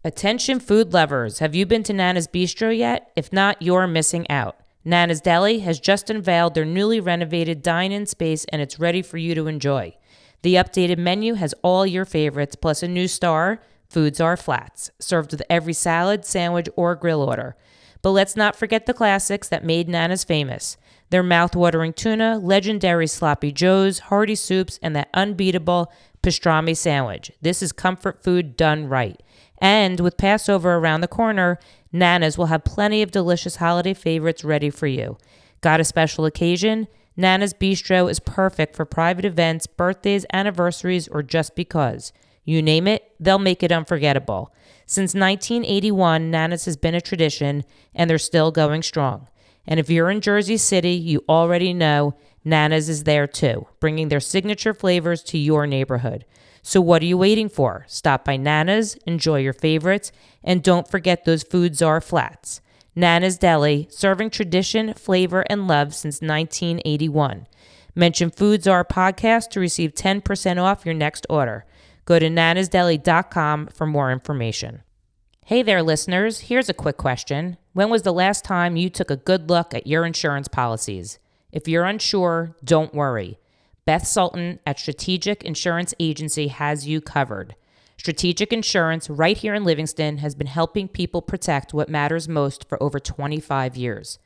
Attention food lovers, have you been to Nana's Bistro yet? If not, you're missing out. Nana's Deli has just unveiled their newly renovated dine-in space and it's ready for you to enjoy. The updated menu has all your favorites plus a new star, Foods Are Flats, served with every salad, sandwich, or grill order. But let's not forget the classics that made Nana's famous. Their mouth-watering tuna, legendary sloppy joes, hearty soups, and that unbeatable pastrami sandwich. This is comfort food done right. And with Passover around the corner, Nana's will have plenty of delicious holiday favorites ready for you. Got a special occasion? Nana's Bistro is perfect for private events, birthdays, anniversaries, or just because. You name it, they'll make it unforgettable. Since 1981, Nana's has been a tradition, and they're still going strong. And if you're in Jersey City, you already know Nana's is there too, bringing their signature flavors to your neighborhood. So what are you waiting for? Stop by Nana's, enjoy your favorites, and don't forget those Foods Are Flats. Nana's Deli, serving tradition, flavor, and love since 1981. Mention Foods Are podcast to receive 10% off your next order. Go to nanasdeli.com for more information. Hey there, listeners. Here's a quick question. When was the last time you took a good look at your insurance policies? If you're unsure, don't worry. Beth Sultan at Strategic Insurance Agency has you covered. Strategic Insurance, right here in Livingston, has been helping people protect what matters most for over 25 years.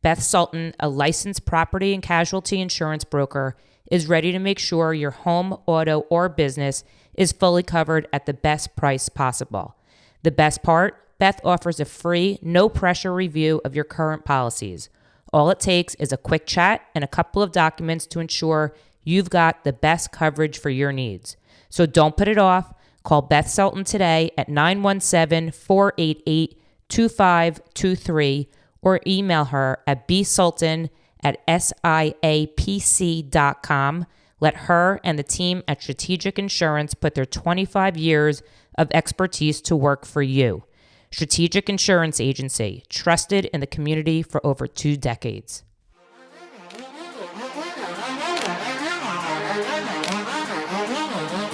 Beth Sultan, a licensed property and casualty insurance broker, is ready to make sure your home, auto, or business is fully covered at the best price possible. The best part? Beth offers a free, no-pressure review of your current policies. All it takes is a quick chat and a couple of documents to ensure you've got the best coverage for your needs. So don't put it off. Call Beth Sultan today at 917-488-2523 or email her at bsultan@siapc.com. Let her and the team at Strategic Insurance put their 25 years of expertise to work for you. Strategic Insurance Agency, trusted in the community for over 2 decades.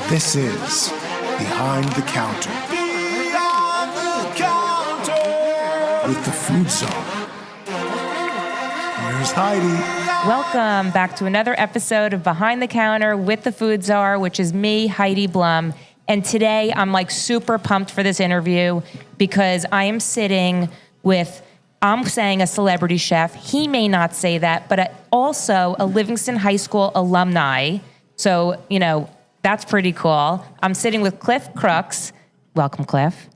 This is Behind the Counter. Behind the Counter. With the Food Zone. Here's Heidi. Welcome back to another episode of Behind the Counter with the Food Czar, which is me, Heidi Blum. And today I'm like super pumped for this interview because I am sitting with, I'm saying a celebrity chef. He may not say that, but also a Livingston High School alumni. So, you know, that's pretty cool. I'm sitting with Cliff Crooks. Welcome, Cliff.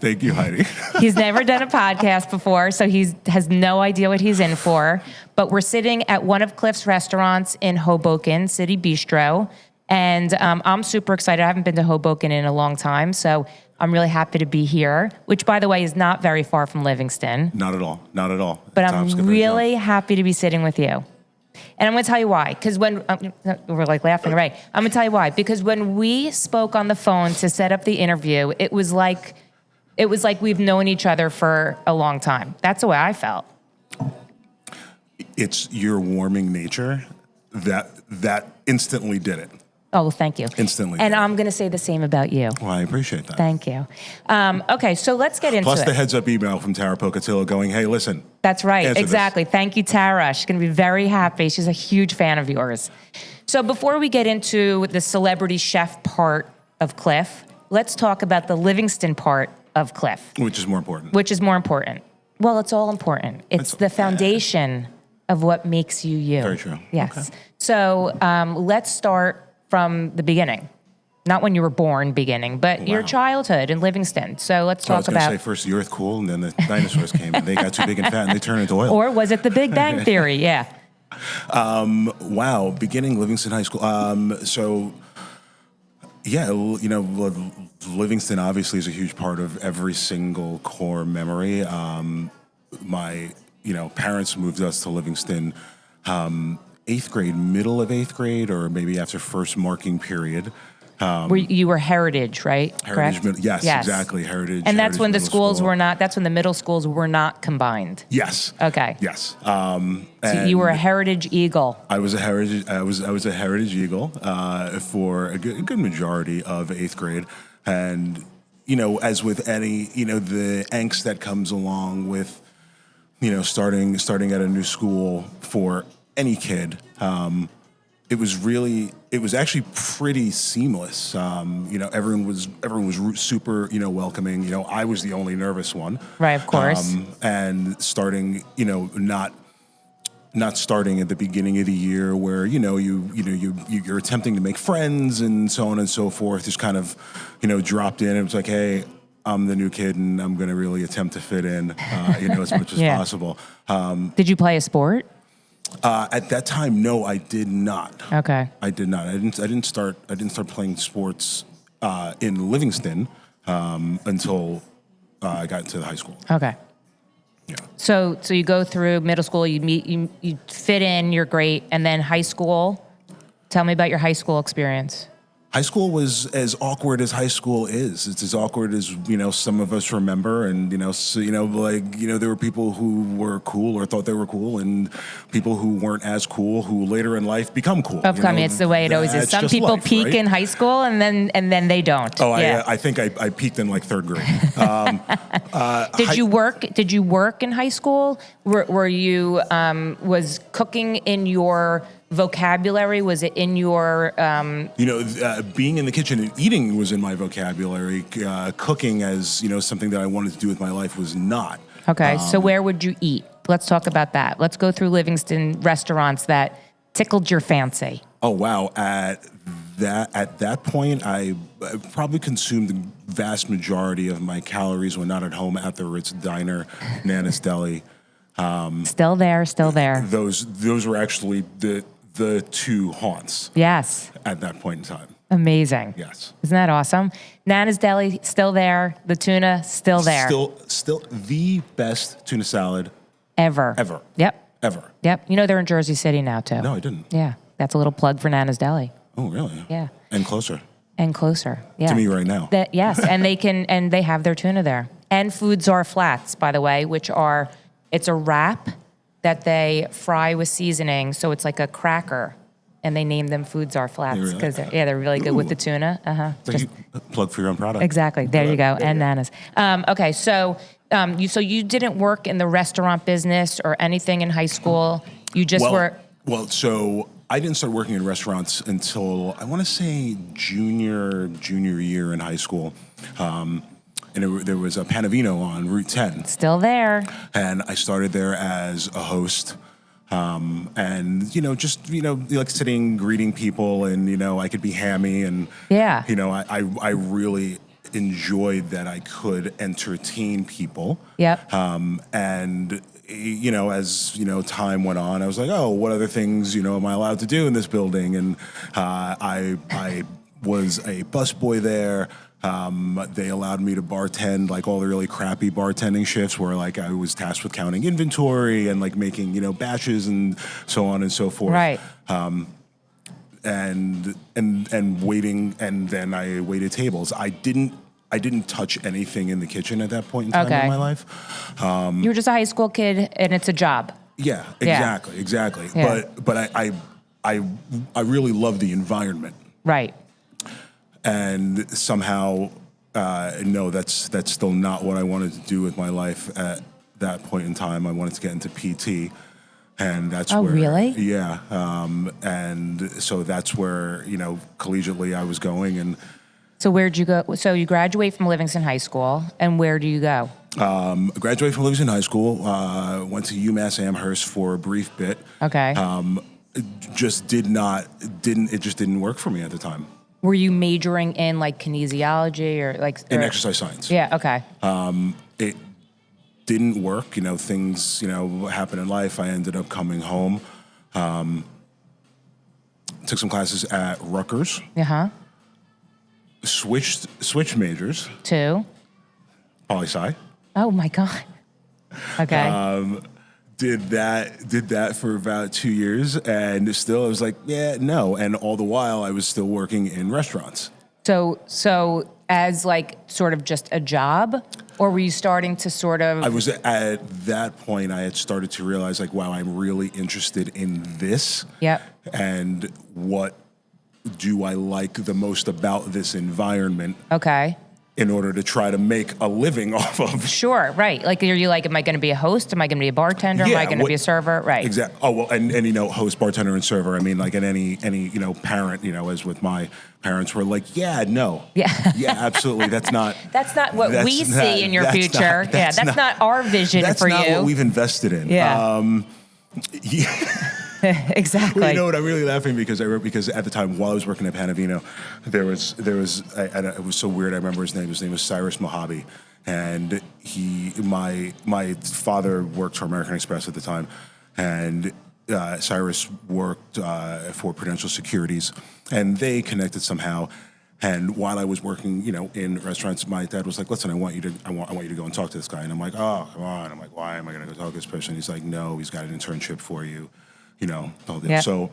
Thank you, Heidi. He's never done a podcast before, so he has no idea what he's in for. But we're sitting at one of Cliff's restaurants in Hoboken, City Bistro. And I'm super excited. I haven't been to Hoboken in a long time, so I'm really happy to be here, which, by the way, is not very far from Livingston. Not at all. Not at all. But I'm really happy to be sitting with you. And I'm going to tell you why, because when we're like laughing, right? I'm going to tell you why, because when we spoke on the phone to set up the interview, it was like we've known each other for a long time. That's the way I felt. It's your warming nature that instantly did it. Oh, well, thank you. Instantly. And I'm going to say the same about you. Well, I appreciate that. Thank you. Okay, so let's get into Plus it. the heads-up email from Tara Pocatello going, hey, listen. That's right. Exactly. Thank you, Tara. She's going to be very happy. She's a huge fan of yours. So before we get into the celebrity chef part of Cliff, let's talk about the Livingston part of Cliff. Which is more important. Well, it's all important. It's the foundation of what makes you you. Very true. Yes. Okay. So let's start from the beginning. Not when you were born beginning, but your childhood in Livingston. So let's talk about... I was going to say first the earth cooled and then the dinosaurs came and they got too big and fat and they turned into oil. Or was it the Big Bang Theory? Yeah. Wow. Beginning Livingston High School. Livingston obviously is a huge part of every single core memory. My parents moved us to Livingston 8th grade, middle of 8th grade, or maybe after first marking period. You were Heritage, right? Heritage, yes, exactly. Heritage. And that's Heritage when the Middle schools School. were not, that's when the middle schools were not combined. Yes. Okay. Yes. So you were a Heritage Eagle. I was a Heritage Eagle for a good majority of 8th grade. And, as with any, the angst that comes along with, starting at a new school for any kid, it was actually pretty seamless. Everyone was super, welcoming. I was the only nervous one. Right, of course. And starting, not starting at the beginning of the year where, you're attempting to make friends and so on and so forth. Just kind of, dropped in. It was like, hey, I'm the new kid and I'm going to really attempt to fit in, as much as possible. Did you play a sport? At that time, no, I did not. Okay. I did not. I didn't start playing sports in Livingston until I got into high school. Okay. Yeah. So you go through middle school, you fit in, you're great, and then high school. Tell me about your high school experience. High school was as awkward as high school is. It's as awkward as, some of us remember. And, there were people who were cool or thought they were cool and people who weren't as cool who later in life become cool. It's the way it always is. Some people peak in high school and then they don't. Oh, yeah. I think I peaked in like third grade. Did you work in high school? Were you, was cooking in your vocabulary? Was it in your... being in the kitchen and eating was in my vocabulary. Cooking as, something that I wanted to do with my life was not. Okay, so where would you eat? Let's talk about that. Let's go through Livingston restaurants that tickled your fancy. Oh, wow. At that point, I probably consumed the vast majority of my calories when not at home at the Ritz Diner, Nana's Deli. Still there. Those were actually the two haunts. Yes. At that point in time. Amazing. Yes. Isn't that awesome? Nana's Deli, still there. The tuna, still there. Still the best tuna salad ever. Yep. Ever. Yep. They're in Jersey City now, too. No, I didn't. Yeah. That's a little plug for Nana's Deli. Oh, really? Yeah. And closer. Yeah. To me right now. Yes. And they have their tuna there. And Food Czar Flats, by the way, it's a wrap that they fry with seasoning. So it's like a cracker. And they name them Food Czar Flats because they're really good with the tuna. Like you plug for your own product. Exactly. There you go. And Nana's. Okay. So you didn't work in the restaurant business or anything in high school. You just were. Well, so I didn't start working in restaurants until I want to say junior year in high school. And there was a Panevino on Route 10. Still there. And I started there as a host. And, just, like sitting, greeting people and, I could be hammy and, I really enjoyed that I could entertain people. Yep. And, as, time went on, I was like, oh, what other things, am I allowed to do in this building? And, I was a busboy there. They allowed me to bartend like all the really crappy bartending shifts where like I was tasked with counting inventory and like making, batches and so on and so forth. Right. And waiting, and then I waited tables. I didn't touch anything in the kitchen at that point in time in my life. You were just a high school kid and it's a job. Yeah, exactly. Yeah. But I really love the environment. Right. And somehow, no, that's still not what I wanted to do with my life at that point in time. I wanted to get into PT, and that's where. Oh, really? Yeah, and so that's where collegiately I was going. And so where'd you go? So you graduate from Livingston High School, and where do you go? Graduated from Livingston High School. Went to UMass Amherst for a brief bit. Okay. It just didn't work for me at the time. Were you majoring in like kinesiology or like in exercise science? Yeah. Okay. It didn't work. Things happen in life. I ended up coming home. Took some classes at Rutgers. Switched majors. To poli-sci. Oh my God. Okay. Did that for about 2 years, and still I was like, yeah, no. And all the while I was still working in restaurants. So as like sort of just a job, or were you starting to sort of? I was at that point. I had started to realize like, wow, I'm really interested in this. Yep. And what do I like the most about this environment? Okay. in order to try to make a living off of. Sure, right. Like, are you like, am I going to be a host? Am I going to be a bartender? Am I going to be a server? Right. Exactly. Oh, well, and you know, host, bartender, and server. I mean, like, in any you know, parent, you know, as with my parents were like, yeah, no. Yeah. Yeah, absolutely. That's not what we see in your future. That's not our vision for you. That's not what we've invested in. Yeah. Exactly. Well, you know what? I'm really laughing because at the time while I was working at Panevino, there was it was so weird. I remember his name. His name was Cyrus Mojave, and my father worked for American Express at the time, and Cyrus worked for Prudential Securities, and they connected somehow. And while I was working, you know, in restaurants, my dad was like, "Listen, I want you to go and talk to this guy." And I'm like, "Oh, come on!" I'm like, "Why am I going to go talk to this person?" He's like, "No, he's got an internship for you." You know, all this. Yeah. So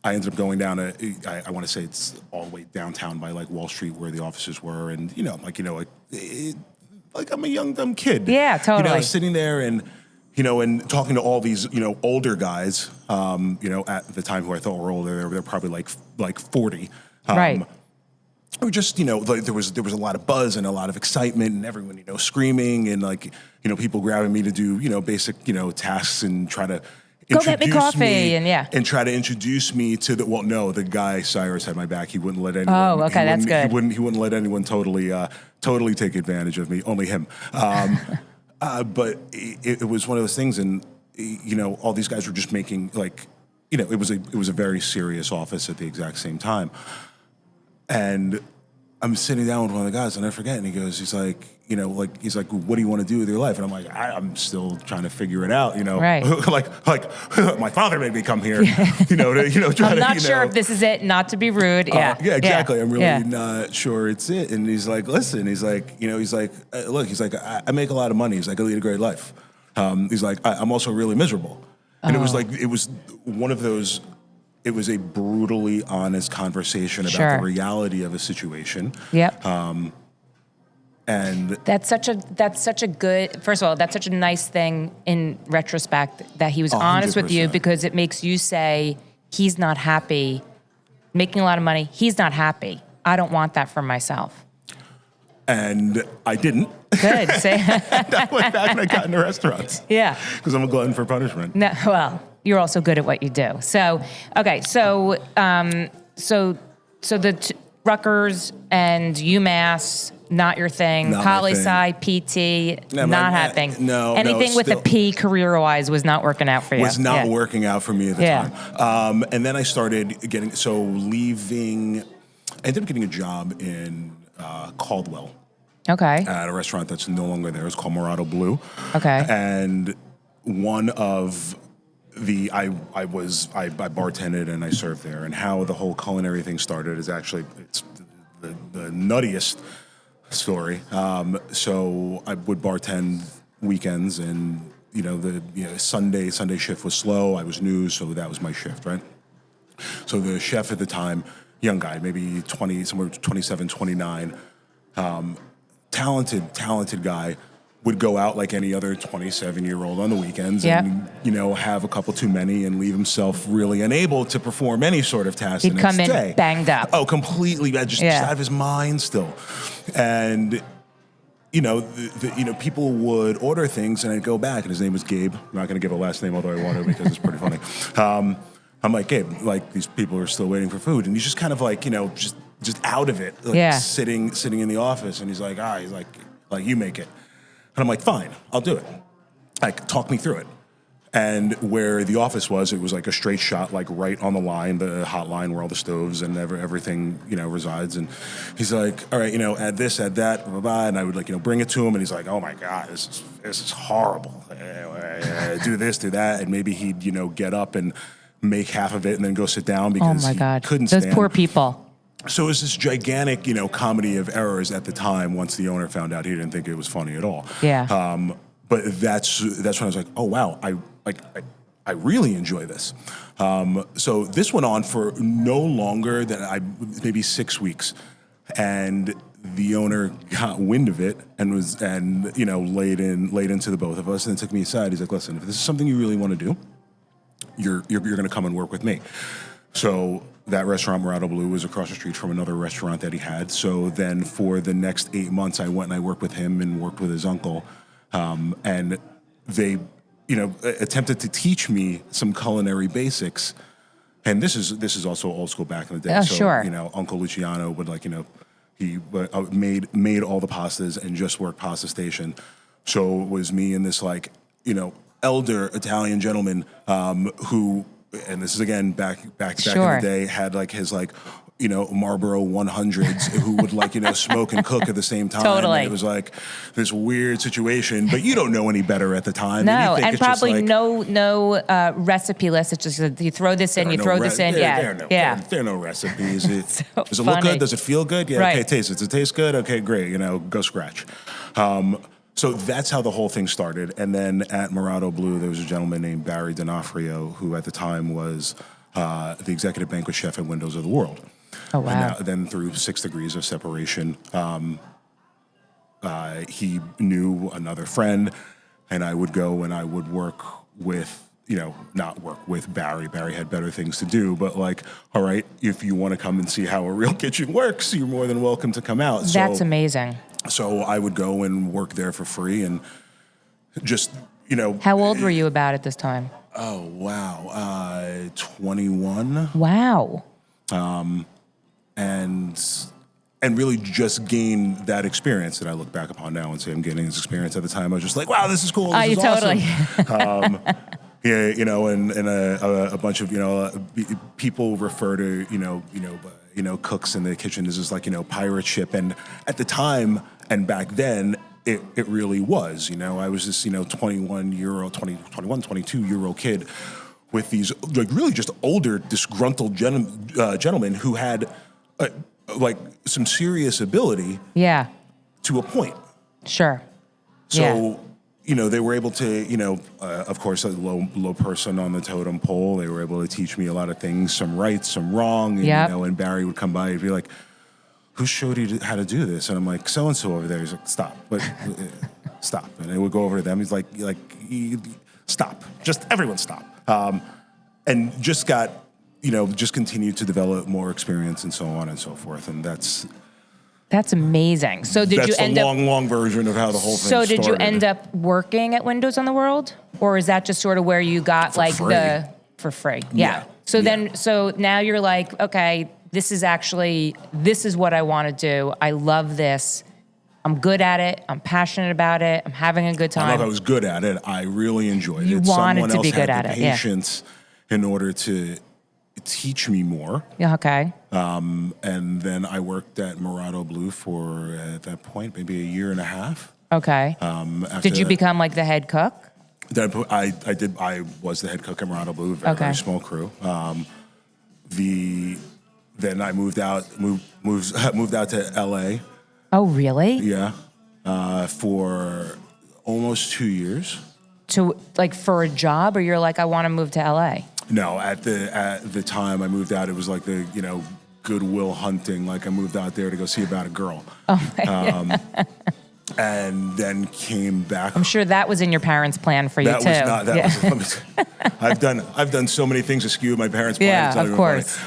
I ended up going down to, I want to say it's all the way downtown by like Wall Street where the offices were. And, you know, like I'm a young, dumb kid. Yeah, totally. You know, sitting there and, you know, and talking to all these, you know, older guys, you know, at the time who I thought were older. They're probably like 40. Right. Or just, you know, like there was a lot of buzz and a lot of excitement and everyone, you know, screaming and like, you know, people grabbing me to do, you know, basic, you know, tasks and try to go get me coffee and try to introduce me to the guy Cyrus had my back. He wouldn't let anyone. Oh, okay, that's good. He wouldn't let anyone totally take advantage of me. Only him. But it was one of those things, and you know, all these guys were just making like, you know, it was a very serious office at the exact same time, and I'm sitting down with one of the guys, and I forget, and he's like, you know, like, he's like, what do you want to do with your life? And I'm like, I'm still trying to figure it out, you know, right. like my father made me come here, you know, try I'm to, not sure if this is it, not to be rude. Yeah. Yeah, exactly. I'm really not sure it's it. And he's like, listen, he's like, you know, he's like, look, he's like, I make a lot of money. He's like, I lead a great life. He's like, I'm also really miserable. And it was one of those, it was a brutally honest conversation about the reality of a situation. Yep. And that's such a good, first of all, that's such a nice thing in retrospect that he was 100%. honest with you, because it makes you say, he's not happy, making a lot of money, he's not happy. I don't want that for myself. And I didn't. Good. I went back and I got into restaurants. Yeah. Because I'm a glutton for punishment. No, well, you're also good at what you do. So, okay, so the Rutgers and UMass, not your thing. Poli-sci, PT, not happening. Anything with a P career-wise was not working out for you. Was not working out for me at the time. And then I started leaving. I ended up getting a job in Caldwell. Okay. At a restaurant that's no longer there. It's called Marado Blu. Okay. And one of I bartended and I served there, and how the whole culinary thing started is actually it's the nuttiest story. So I would bartend weekends, and Sunday shift was slow. I was new, so that was my shift, right? So the chef at the time, young guy, maybe 20, somewhere 27, 29, talented guy, would go out like any other 27-year-old on the weekends and, have a couple too many and leave himself really unable to perform any sort of task the next day. He'd come in banged up. Oh, completely bad, just out of his mind still. And, people would order things and I'd go back, and his name was Gabe. I'm not going to give a last name, although I want to because it's pretty funny. I'm like, Gabe, like, these people are still waiting for food. And he's just kind of like, just out of it, like sitting in the office. And he's like, you make it. And I'm like, fine, I'll do it. Like, talk me through it. And where the office was, it was like a straight shot, like right on the line, the hot line where all the stoves and everything, resides. And he's like, all right, add this, add that, blah, blah, blah. And I would bring it to him. And he's like, oh my God, this is horrible. Do this, do that. And maybe he'd, get up and make half of it and then go sit down because he couldn't stand. Those poor people. So it was this gigantic, comedy of errors at the time. Once the owner found out, he didn't think it was funny at all. Yeah. But that's when I was like, oh wow, I really enjoy this. So this went on for no longer than maybe 6 weeks, and the owner got wind of it and laid into the both of us and took me aside. He's like, listen, if this is something you really want to do, you're going to come and work with me. So that restaurant, Marado Blu, was across the street from another restaurant that he had. So then for the next 8 months, I went and I worked with him and worked with his uncle. And they, attempted to teach me some culinary basics. And this is also old school back in the day. Oh, so, sure. Uncle Luciano would he made all the pastas and just worked pasta station. So it was me and this elder Italian gentleman who, and this is again back in the day, had his Marlboro 100s who would smoke and cook at the same time. Totally. And it was this weird situation, but you don't know any better at the time. No, and probably no recipe list. It's just you throw this in, you throw this in. There are no recipes. Does it look good? Does it feel good? Yeah. Right. Okay, taste it. Does it taste good? Okay, great. Go scratch. So that's how the whole thing started. And then at Marado Blu, there was a gentleman named Barry D'Onofrio, who at the time was the executive banquet chef at Windows of the World. Oh, wow. And then through 6 degrees of separation, he knew another friend, and I would go and I would work with, not work with Barry. Barry had better things to do, but all right, if you want to come and see how a real kitchen works, you're more than welcome to come out. That's amazing. So I would go and work there for free and just, How old were you about at this time? Oh, wow. 21. Wow. And really just gain that experience that I look back upon now and say I'm getting this experience. At the time, I was just like, wow, this is cool. This is totally. Awesome. And a bunch of, people refer to, cooks in the kitchen as this pirate ship. And at the time and back then, it really was, I was this, 22-year-old kid with these really just older, disgruntled gentlemen who had some serious ability. Yeah. To a point. Sure. So, they were able to, of course, a low person on the totem pole. They were able to teach me a lot of things, some right, some wrong. And, and Barry would come by and be like, who showed you how to do this? And I'm like, so-and-so over there. He's like, stop. But stop. And I would go over to them. He's like, stop. Just everyone stop. And just got, just continued to develop more experience and so on and so forth. And that's amazing. So did you end up... That's the long version of how the whole thing started. So did you end up working at Windows on the World? Or is that just sort of where you got for free? Yeah. So now you're like, okay, this is what I want to do. I love this. I'm good at it. I'm passionate about it. I'm having a good time. I don't know if I was good at it. I really enjoyed it. You wanted to be good at it. Someone else had the patience in order to teach me more. Yeah, okay. And then I worked at Marado Blu for, at that point, maybe a year and a half. Okay. Did you become the head cook? I did. I was the head cook at Marado Blu, very small crew. Then I moved out to LA. Oh, really? Yeah. For almost 2 years. To for a job, or you're like, I want to move to LA? No, at the time I moved out, it was the Goodwill Hunting. I moved out there to go see about a girl. Oh my God. And then came back. I'm sure that was in your parents' plan for you too. That was I've done so many things to skew my parents' plans. Yeah, of course.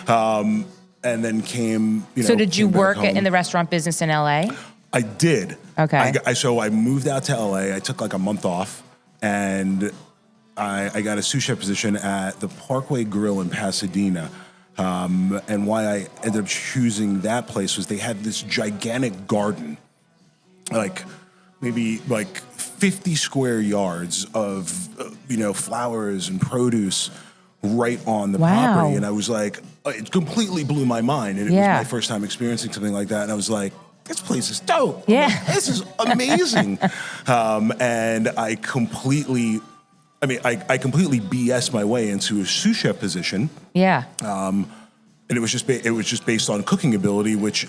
And then came. So did you work in the restaurant business in LA? I did. Okay. So I moved out to LA. I took a month off, and I got a sous chef position at the Parkway Grill in Pasadena. And why I ended up choosing that place was they had this gigantic garden, maybe 50 square yards of flowers and produce right on the property. And I was like, it completely blew my mind. And it was my first time experiencing something like that. And I was like, this place is dope. Yeah. This is amazing. And I completely BS my way into a sous chef position. Yeah. And it was just based on cooking ability, which,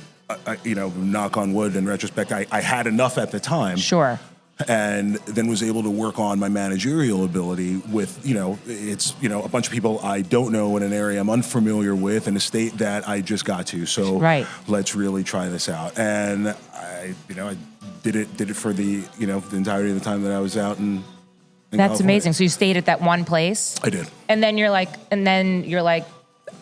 knock on wood, in retrospect, I had enough at the time. Sure. And then was able to work on my managerial ability with, it's, a bunch of people I don't know in an area I'm unfamiliar with in a state that I just got to. So let's really try this out. And I did it for the entirety of the time that I was out in That's California. Amazing. So you stayed at that one place? I did. And then you're like,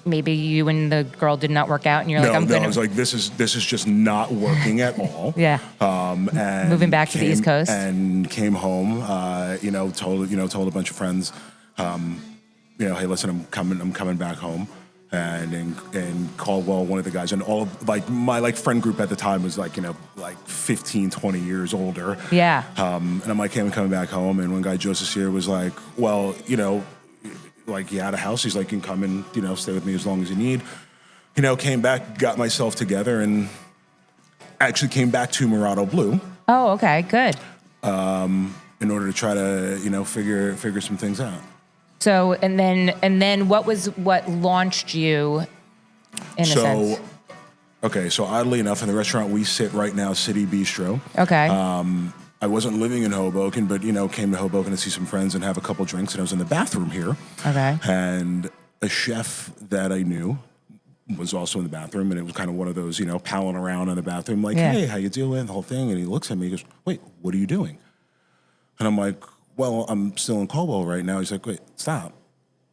maybe you and the girl did not work out, and you're like, I'm I gonna. was like, this is just not working at all. Yeah. And Moving back to the East Coast. And came home. Told a bunch of friends, hey, listen, I'm coming back home. And in Caldwell, one of the guys, and all of, like, my, like, friend group at the time was, like, 15, 20 years older. Yeah. And I'm like, hey, I'm coming back home. And one guy, Joseph here, was like, well, like, you had a house. He's like, you can come and, stay with me as long as you need. Came back, got myself together, and actually came back to Marado Blu. Oh, okay, good. In order to try to, figure some things out. So, and then what launched you in a sense? Okay, so oddly enough, in the restaurant we sit right now, City Bistro. Okay. I wasn't living in Hoboken, but, came to Hoboken to see some friends and have a couple drinks, and I was in the bathroom here. Okay. And a chef that I knew was also in the bathroom, and it was kind of one of those, palling around in the bathroom, like, hey, how you doing, the whole thing. And he looks at me, he goes, wait, what are you doing? And I'm like, well, I'm still in Caldwell right now. He's like, wait, stop.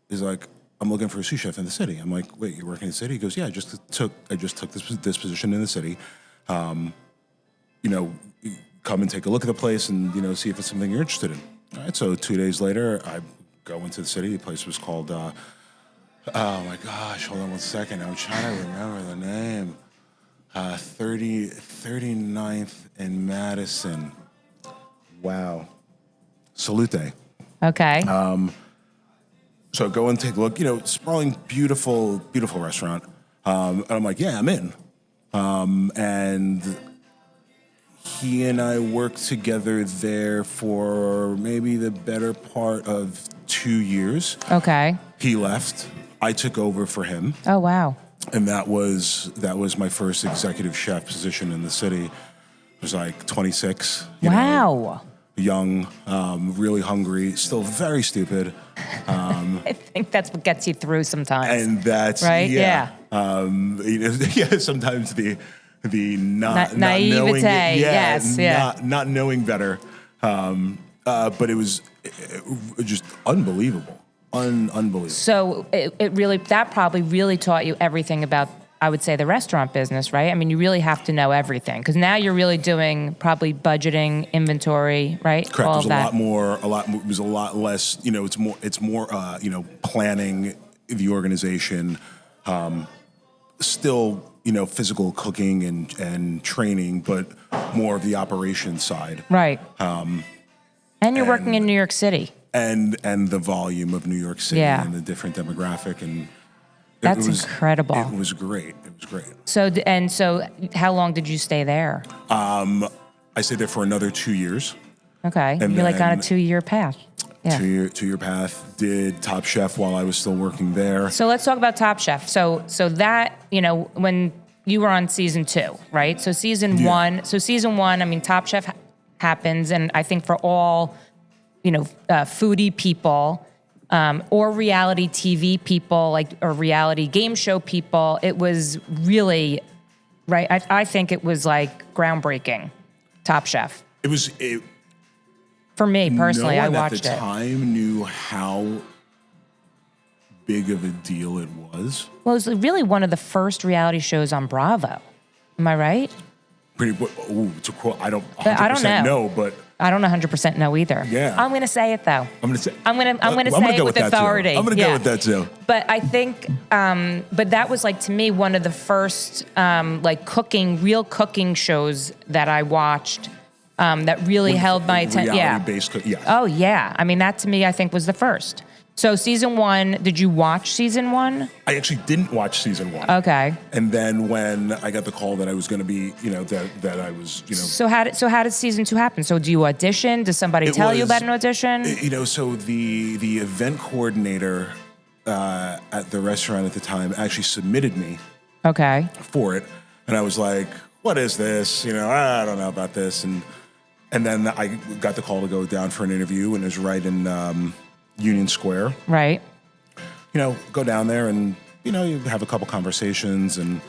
He's like, I'm looking for a sous chef in the city. I'm like, wait, you're working in the city? He goes, yeah, I just took this position in the city. Come and take a look at the place and, see if it's something you're interested in. All right, so 2 days later, I go into the city. The place was called, oh my gosh, hold on 1 second. I'm trying to remember the name. 39th and Madison. Wow. Salute. Okay. So go and take a look. Sprawling, beautiful, beautiful restaurant. And I'm like, yeah, I'm in. And he and I worked together there for maybe the better part of 2 years. Okay. He left. I took over for him. Oh, wow. And that was my first executive chef position in the city. I was like 26. Wow. Young, really hungry, still very stupid. I think that's what gets you through sometimes. And that's right. Yeah. Sometimes the not naivete. knowing not knowing better. But it was just unbelievable, unbelievable. So that probably really taught you everything about, I would say, the restaurant business, right? I mean, you really have to know everything because now you're really doing probably budgeting, inventory, right? Correct. All There's of that. It was a lot less. It's more. Planning the organization. Still, physical cooking and training, but more of the operations side. Right. And you're working in New York City. And the volume of New York City and the different demographic and. That's incredible. It was great. So how long did you stay there? I stayed there for another 2 years. Okay. And you're like on a then 2-year path. Yeah. 2-year path. Did Top Chef while I was still working there. So let's talk about Top Chef. So that, when you were on season 2, right? So season 1, I mean, Top Chef happens, and I think for all, foodie people, or reality TV people, or reality game show people, it was really, right? I think it was like groundbreaking, Top Chef. For me personally, I watched it. No one at the time knew how big of a deal it was. Well, it was really one of the first reality shows on Bravo. Am I right? It's a quote. I don't 100% know, but I don't 100% know either. Yeah. I'm going to say it though. I'm going to say it with authority. I'm going to go with that too. But I think, but that was like, to me, one of the first real cooking shows that I watched that really held my attention. Reality-based cooking. Yeah. Oh yeah. I mean, that to me, I think was the first. So season 1, did you watch season 1? I actually didn't watch season 1. Okay. And then when I got the call that I was going to be, that I was, So how did season 2 happen? So do you audition? Does somebody tell you about an audition? So the event coordinator at the restaurant at the time actually submitted me. Okay. For it, and I was like, "What is this? I don't know about this." And then I got the call to go down for an interview, and it was right in Union Square. Right. Go down there and, you have a couple conversations and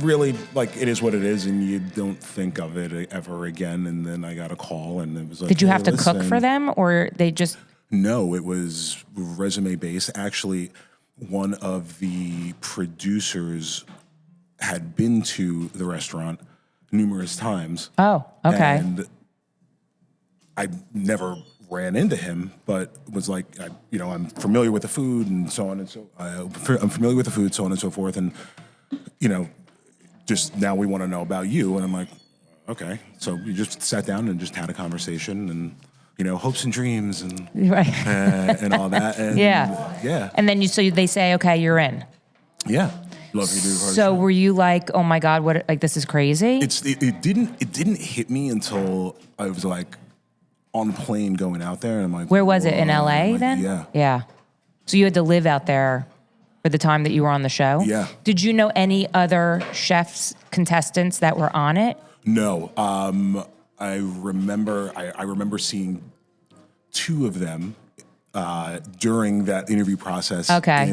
really, it is what it is, and you don't think of it ever again. And then I got a call, and it was like, did you have to cook for them, or they just... No, it was resume based. Actually, one of the producers had been to the restaurant numerous times. Oh, okay. And I never ran into him, but was like, I'm familiar with the food and so on and so. I'm familiar with the food, so on and so forth, and just now we want to know about you. And I'm like, okay. So we just sat down and just had a conversation, and hopes and dreams and right. and all that. And yeah. And then they say, okay, you're in. Yeah. Love you, dude. So were you like, oh my God, what? Like this is crazy? It didn't hit me until I was like on the plane going out there, and I'm like, where was it? In LA then? Yeah. Yeah. So you had to live out there for the time that you were on the show? Yeah. Did you know any other chefs, contestants that were on it? No. I remember seeing two of them during that interview process. Okay.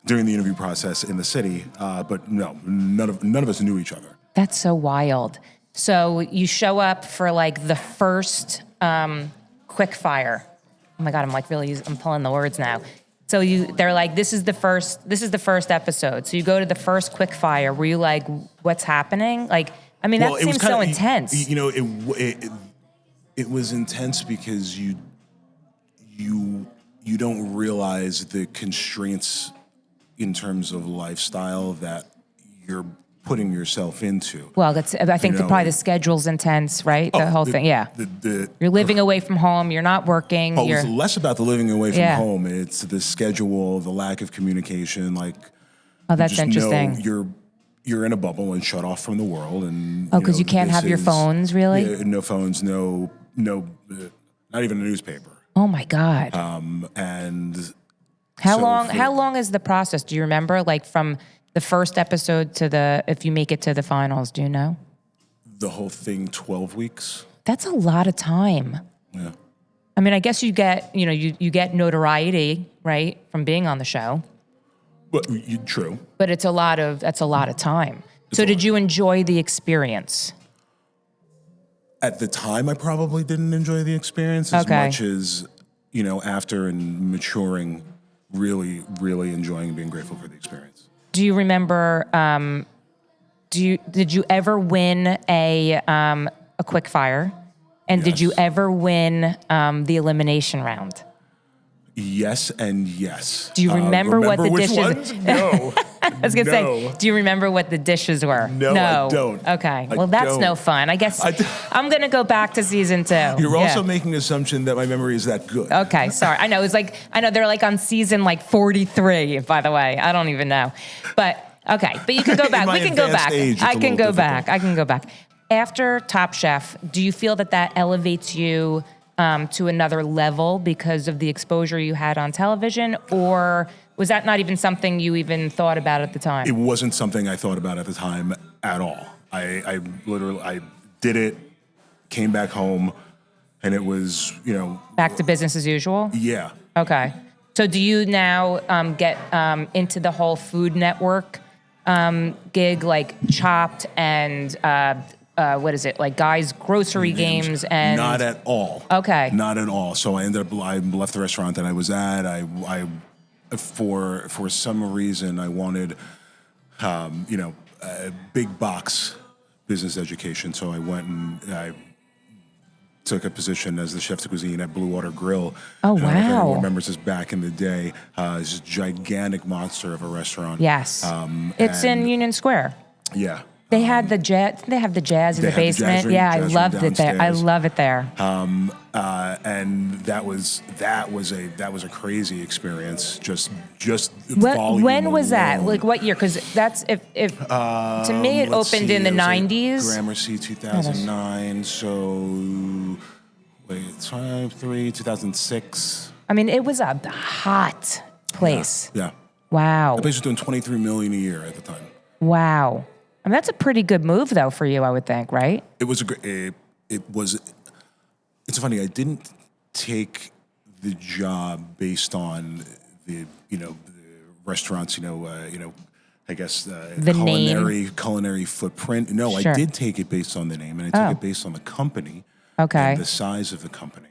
During the interview process in the city, but no, none of us knew each other. That's so wild. So you show up for like the first quick fire. Oh my God, I'm pulling the words now. So they're like, this is the first episode. So you go to the first quick fire. Were you like, what's happening? Like, I mean, that seems so intense. It was intense because you don't realize the constraints in terms of lifestyle that you're putting yourself into. Well, I think probably the schedule's intense, right? The whole thing, yeah. You're living away from home. You're not working. It's less about the living away from home. It's the schedule, the lack of communication. Like, that's interesting. You're in a bubble and shut off from the world, and because you can't have your phones, really. Yeah, no phones, no, not even a newspaper. Oh my God. And how long is the process? Do you remember, like from the first episode to if you make it to the finals? Do you know? The whole thing, 12 weeks. That's a lot of time. Yeah. I mean, I guess you get you get notoriety, right, from being on the show. But true. But that's a lot of time. So did you enjoy the experience? At the time, I probably didn't enjoy the experience as much as, after and maturing, really, really enjoying and being grateful for the experience. Do you remember, did you ever win a quick fire? And Yes. did you ever win the elimination round? Yes and yes. Do you remember what the which dishes? Ones? No. I was gonna say, do you remember what the dishes were? No, I don't. Okay, well that's no fun. I guess I'm gonna go back to season 2. You're also making an assumption that my memory is that good. Okay, sorry. I know they're like on season like 43. By the way, I don't even know, but okay. But you can go back. We can go back. I can go back. I can go back. After Top Chef, do you feel that elevates you to another level because of the exposure you had on television, or was that not even something you even thought about at the time? It wasn't something I thought about at the time at all. I literally did it, came back home, and it was, back to business as usual? Yeah. Okay. So do you now get into the whole Food Network gig, like Chopped and what is it, like Guys Grocery Games? And Not at all. Okay. Not at all. So I left the restaurant that I was at. I for some reason I wanted, a big box business education. So I went and I took a position as the chef de cuisine at Blue Water Grill. Oh, I don't know if wow. anyone remembers this back in the day. It's this gigantic monster of a restaurant. Yes. It's in Union Square. Yeah. They had the jazz. They have the jazz in the basement. I loved it there. I love it there. And that was a crazy experience. Just when was that? alone. Like what year? Because that's if to me it opened in the 90s. Gramercy 2009. So wait, 2006. I mean, it was a hot place. Yeah. Wow. The place was doing $23 million a year at the time. Wow. I mean, that's a pretty good move, though, for you, I would think, right? It was It's funny. I didn't take the job based on the restaurants. I guess the culinary footprint. No, Sure. I did take it based on the name, and I took it based on the company. Okay. And the size of the company.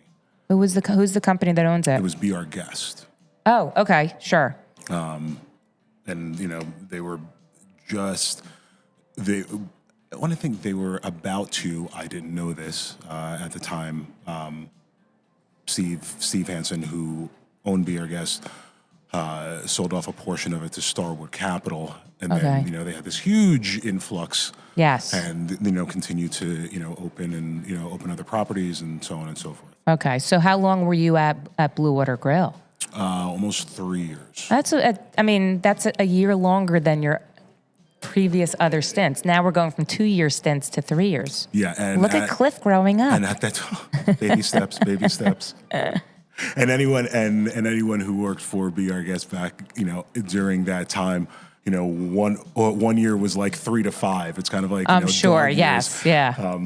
Who's the company that owns it? It was Be Our Guest. Oh, okay, sure. And they were just they. I want to think they were about to. I didn't know this at the time. Steve Hansen, who owned Be Our Guest, sold off a portion of it to Starwood Capital, and then they had this huge influx. Yes. And continue to open and open other properties and so on and so forth. Okay, so how long were you at Blue Water Grill? Almost 3 years. That's a year longer than your previous other stints. Now we're going from 2-year stints to 3 years. Yeah, and look at Cliff growing up. And that's baby steps, baby steps. And anyone who worked for Be Our Guest back, during that time, 1 year was like 3 to 5. It's kind of like I'm sure. dog Yes. years. Yeah.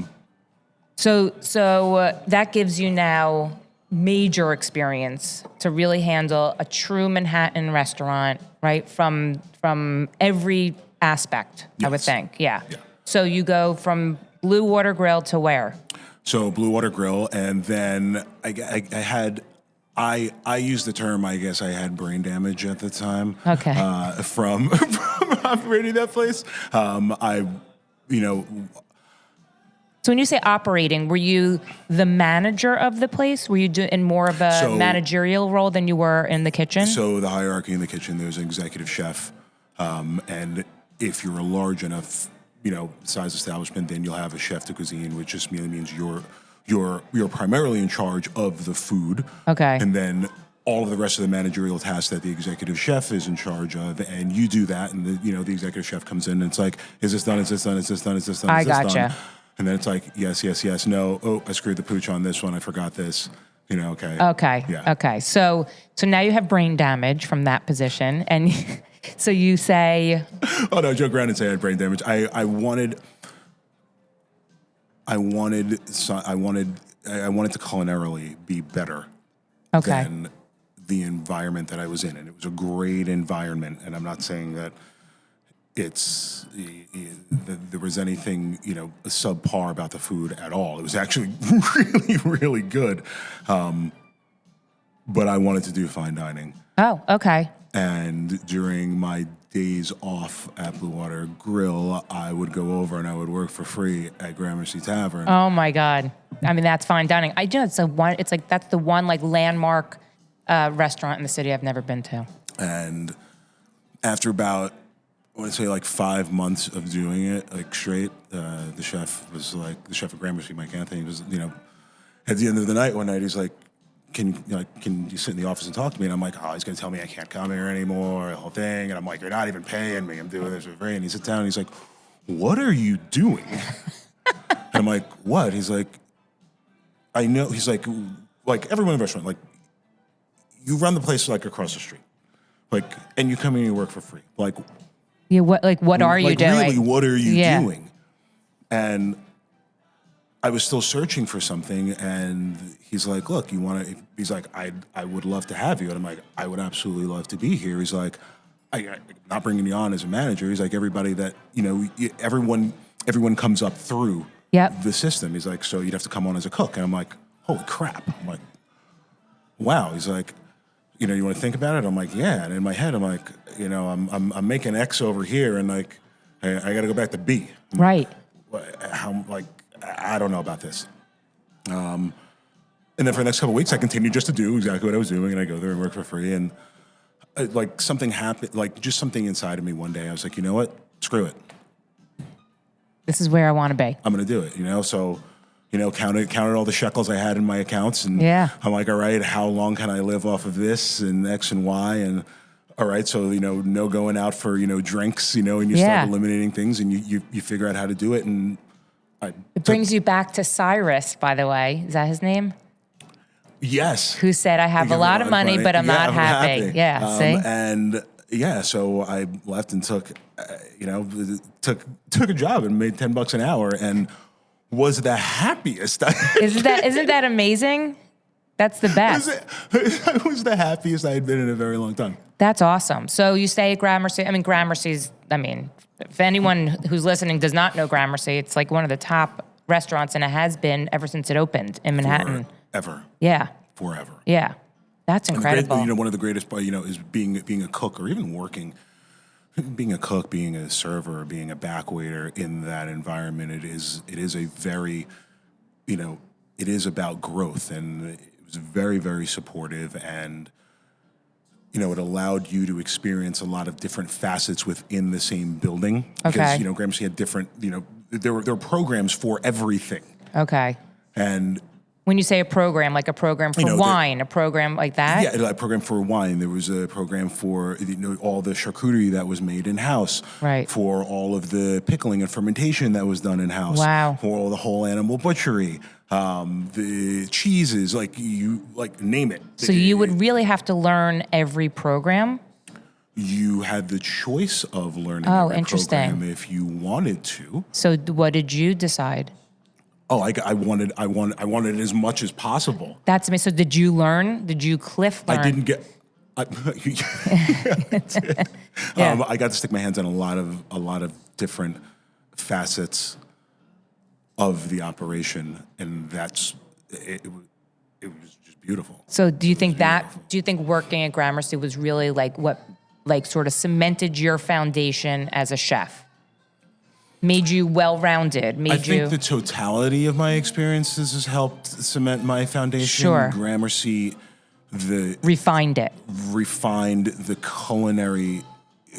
So that gives you now major experience to really handle a true Manhattan restaurant, right? From every aspect, I would Yes. think. Yeah. Yeah. So you go from Blue Water Grill to where? So Blue Water Grill, and then I used the term, I guess I had brain damage at the time. Okay. From operating that place. So when you say operating, were you the manager of the place? Were you in more of a managerial role than you were in the kitchen? So the hierarchy in the kitchen, there's an executive chef, and if you're a large enough, size establishment, then you'll have a chef de cuisine, which just merely means you're primarily in charge of the food. Okay. And then all of the rest of the managerial tasks that the executive chef is in charge of, and you do that, and the executive chef comes in and it's like, is this done? Is this done? Is this done? Is this done? I Is this gotcha. done? And then it's like, yes, yes, yes, no. Oh, I screwed the pooch on this one. I forgot this. Okay. Okay. Yeah. Okay. So now you have brain damage from that position, and so you say, Oh no, joke around and say I had brain damage. I wanted to culinarily be better okay, than the environment that I was in, and it was a great environment. And I'm not saying that there was anything subpar about the food at all. It was actually really, really good. But I wanted to do fine dining. oh, okay, And during my days off at Blue Water Grill, I would go over and I would work for free at Gramercy Tavern. oh my God, I mean that's fine dining. I do. It's like that's the one like landmark restaurant in the city I've never been to. And after about, I want to say like 5 months of doing it, like straight, the chef at Gramercy, Mike Anthony, was, at the end of the night one night, he's like, can you sit in the office and talk to me? And I'm like, oh, he's going to tell me I can't come here anymore, the whole thing. And I'm like, you're not even paying me. I'm doing this for free. And he sits down and he's like, what are you doing? And I'm like, what? He's like, I know. He's like everyone in the restaurant, like, you run the place like across the street, like, and you come in and you work for free. Like, Yeah. What are you doing? Really, what are you doing? And I was still searching for something, and he's like, look, you want to, he's like, I would love to have you. And I'm like, I would absolutely love to be here. He's like, I'm not bringing you on as a manager. He's like, everybody that, everyone comes up through the system. He's like, so you'd have to come on as a cook. And I'm like, holy crap. I'm like, wow. He's like, you want to think about it? I'm like, yeah. And in my head, I'm like, I'm making X over here, and like, I got to go back to B. Right. I don't know about this. And then for the next couple of weeks, I continued just to do exactly what I was doing, and I go there and work for free. And something happened, just something inside of me one day. I was like, you know what? Screw it. This is where I want to be. I'm going to do it. So, counted all the shekels I had in my accounts, and I'm like, all right, how long can I live off of this and X and Y, and all right, so no going out for drinks, and you start eliminating things, and you figure out how to do it, and it brings you back to Cyrus, by the way. Is that his name? Yes. Who said, I have a lot of money, but I'm not happy. Yeah, see? And so I left and took a job and made $10 an hour and was the happiest. Isn't that amazing? That's the best. I was the happiest I had been in a very long time. That's awesome. So you stay at Gramercy. Gramercy's, if anyone who's listening does not know Gramercy, it's like one of the top restaurants, and it has been ever since it opened in Manhattan. Forever. Yeah. Forever. Yeah. That's incredible. And one of the greatest, is being a cook or even working, being a cook, being a server, being a back waiter in that environment. It is a very, it is about growth, and it was very, very supportive, and it allowed you to experience a lot of different facets within the same building. Okay. Because Gramercy had different, there were programs for everything. Okay. And when you say a program, like a program for wine, a program like that? Yeah, a program for wine. There was a program for all the charcuterie that was made in-house. Right. For all of the pickling and fermentation that was done in-house. Wow. For all the whole animal butchery. The cheeses, name it. So you would really have to learn every program? You had the choice of learning every interesting. program if you wanted to. So what did you decide? Oh, I wanted as much as possible. That's amazing. So did you learn? Did you Cliff learn? I didn't get. Yeah. I got to stick my hands on a lot of different facets of the operation, and it was just beautiful. So do you think working at Gramercy was really sort of cemented your foundation as a chef? Made you well-rounded? I think the totality of my experiences has helped cement my foundation. Sure. Gramercy, refined the culinary,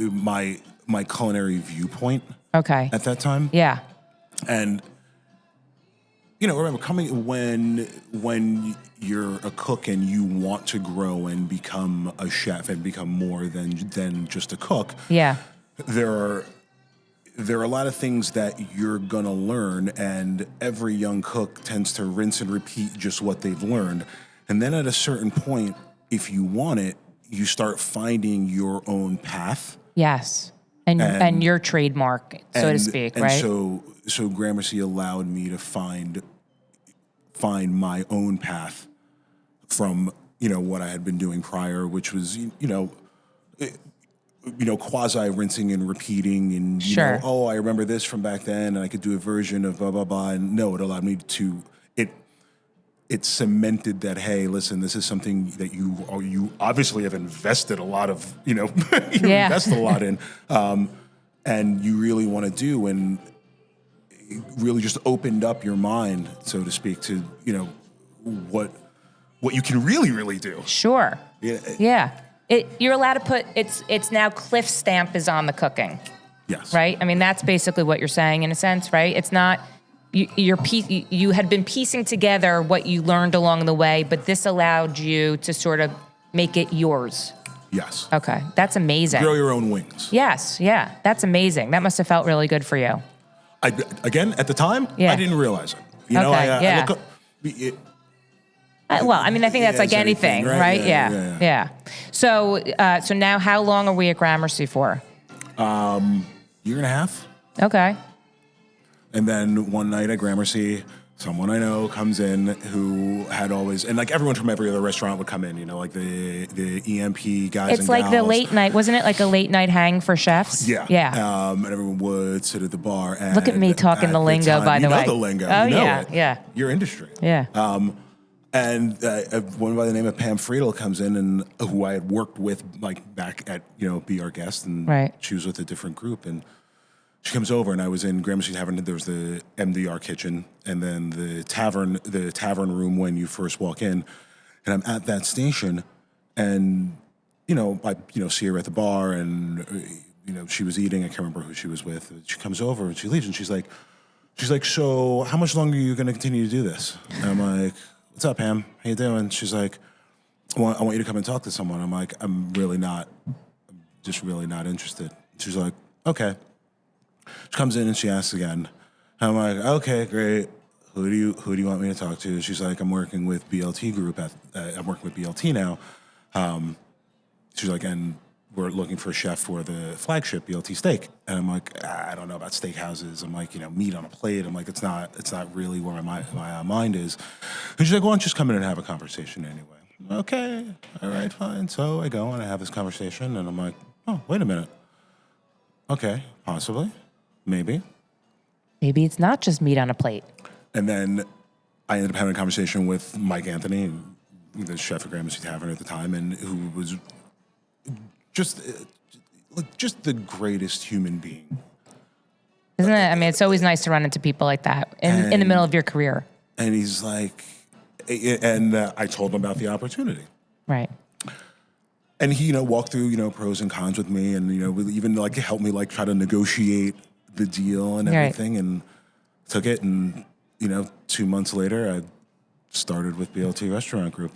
my culinary viewpoint. Okay. At that time. Yeah. And remember coming when you're a cook and you want to grow and become a chef and become more than just a cook. Yeah. There are a lot of things that you're gonna learn, and every young cook tends to rinse and repeat just what they've learned. And then at a certain point, if you want it, you start finding your own path. Yes. And your trademark, so to speak, right? So Gramercy allowed me to find my own path from, what I had been doing prior, which was, quasi rinsing and repeating, and Sure. I remember this from back then, and I could do a version of blah blah blah. And no, it allowed me to it cemented that, hey, listen, this is something that you obviously have invested a lot of invest a lot in, and you really want to do, and it really just opened up your mind, so to speak, to what you can really do. Sure. Yeah. Yeah. You're allowed to put it's now Cliff stamp is on the cooking. Yes. Right? I mean, that's basically what you're saying in a sense, right? It's not you had been piecing together what you learned along the way, but this allowed you to sort of make it yours. Yes. Okay. That's amazing. Grow your own wings. Yes. Yeah. That's amazing. That must have felt really good for you. Again, at the time, Yeah. I didn't realize it. Yeah. I think that's like anything, right? Yeah. So now how long are we at Gramercy for? Year and a half. Okay. And then one night at Gramercy, someone I know comes in who had always, and like everyone from every other restaurant would come in, like the EMP guys. It's like gals. the late night, wasn't it? Like a late night hang for chefs? Yeah. Yeah. And everyone would sit at the bar. And look at me talking the lingo, by the way. You know the lingo. Oh, you know yeah. it. Yeah. Your industry. Yeah. And one by the name of Pam Friedel comes in, and who I had worked with like back at Be Our Guest, and right. she was with a different group, and she comes over, and I was in Gramercy Tavern. There was the MDR kitchen, and then the tavern room when you first walk in, and I'm at that station, and I see her at the bar, and she was eating. I can't remember who she was with. She comes over and she leaves, and she's like, so how much longer are you going to continue to do this? And I'm like, what's up, Pam? How you doing? She's like, I want you to come and talk to someone. I'm like, I'm just really not interested. She's like, okay. She comes in and she asks again. I'm like, okay, great. Who do you want me to talk to? She's like, I'm working with BLT Group. I'm working with BLT now. She's like, and we're looking for a chef for the flagship BLT steak. And I'm like, I don't know about steakhouses. I'm like, meat on a plate. I'm like, it's not really where my mind is. And she's like, well, why don't you just come in and have a conversation anyway? Okay, all right, fine. So I go and I have this conversation, and I'm like, oh, wait a minute. Okay, possibly, maybe. Maybe it's not just meat on a plate. And then I ended up having a conversation with Mike Anthony, the chef at Gramercy Tavern at the time, and who was just the greatest human being. Isn't it? I mean, it's always nice to run into people like that in the middle of your career. And he's like, and I told him about the opportunity. Right. And he, walked through, pros and cons with me, and even helped me try to negotiate the deal and everything, and took it. And 2 months later, I started with BLT Restaurant Group.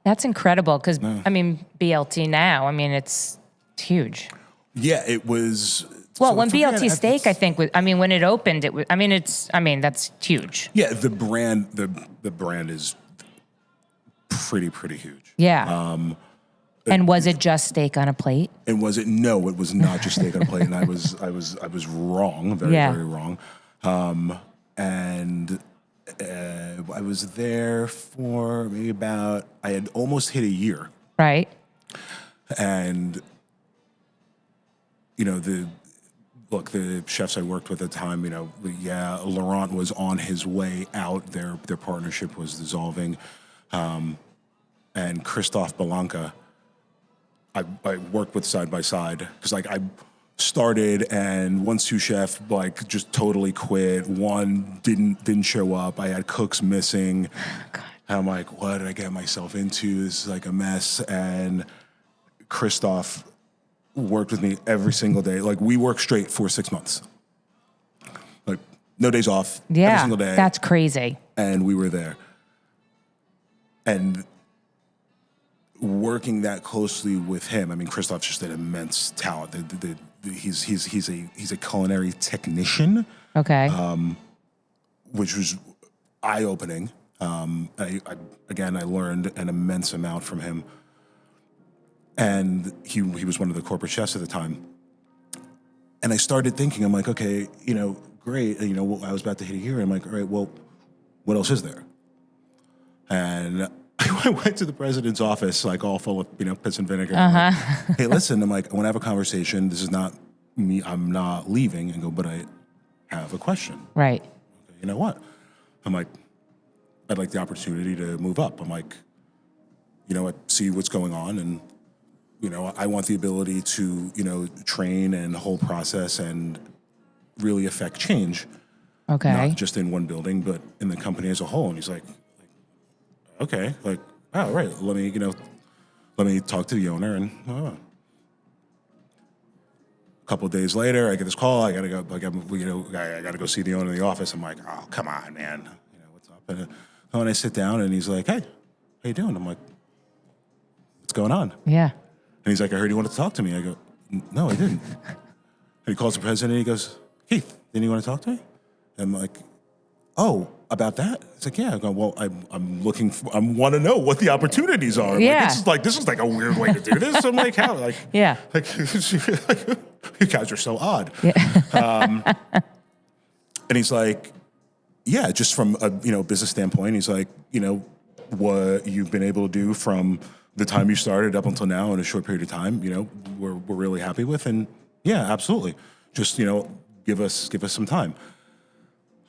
That's incredible because I mean, BLT now, I mean, it's huge. Yeah, it was. Well, when BLT Steak, I think, when it opened, it was. That's huge. Yeah, the brand is pretty huge. Yeah. And was it just steak on a plate? And was it? No, it was not just steak on a plate. And I was wrong, very wrong. And I was there for maybe I had almost hit a year. Right. And the chefs I worked with at the time, Laurent was on his way out. Their partnership was dissolving. And Christophe Belanca, I worked with side by side because I started and one sous chef just totally quit. One didn't show up. I had cooks missing. God. I'm like, what did I get myself into? This is a mess. And Christophe worked with me every single day. We worked straight for 6 months. No days off. Yeah, every single day. That's crazy. And we were there. And working that closely with him, Christophe's just an immense talent. He's a culinary technician. Okay. Which was eye-opening. I learned an immense amount from him. And he was one of the corporate chefs at the time. And I started thinking, I'm like, okay, great. I was about to hit a year. I'm like, all right, well, what else is there? And I went to the president's office, all full of, piss and vinegar. Uh-huh. Hey, listen, I'm like, I want to have a conversation. This is not me. I'm not leaving. And go, but I have a question. Right. Okay, you know what? I'm like, I'd like the opportunity to move up. I'm like, I see what's going on, and I want the ability to, train and the whole process and really affect change. Okay. Not just in one building, but in the company as a whole. And he's like okay, oh, right. Let me talk to the owner. And a couple of days later, I get this call. I gotta go. I gotta go see the owner in the office. I'm like, oh, come on, man. What's up? And when I sit down, and he's like, hey, how you doing? I'm like, what's going on? Yeah. And he's like, I heard you wanted to talk to me. I go, no, I didn't. And he calls the president, and he goes, Keith, didn't you want to talk to me? And I'm like, oh, about that? It's like, yeah. I go, well, I'm looking for, I want to know what the opportunities are. Yeah. This is a weird way to do this. I'm like, how? Yeah. You guys are so odd. Yeah. And he's like, yeah, just from a business standpoint, he's like, what you've been able to do from the time you started up until now in a short period of time, we're really happy with. And yeah, absolutely. Just, give us some time.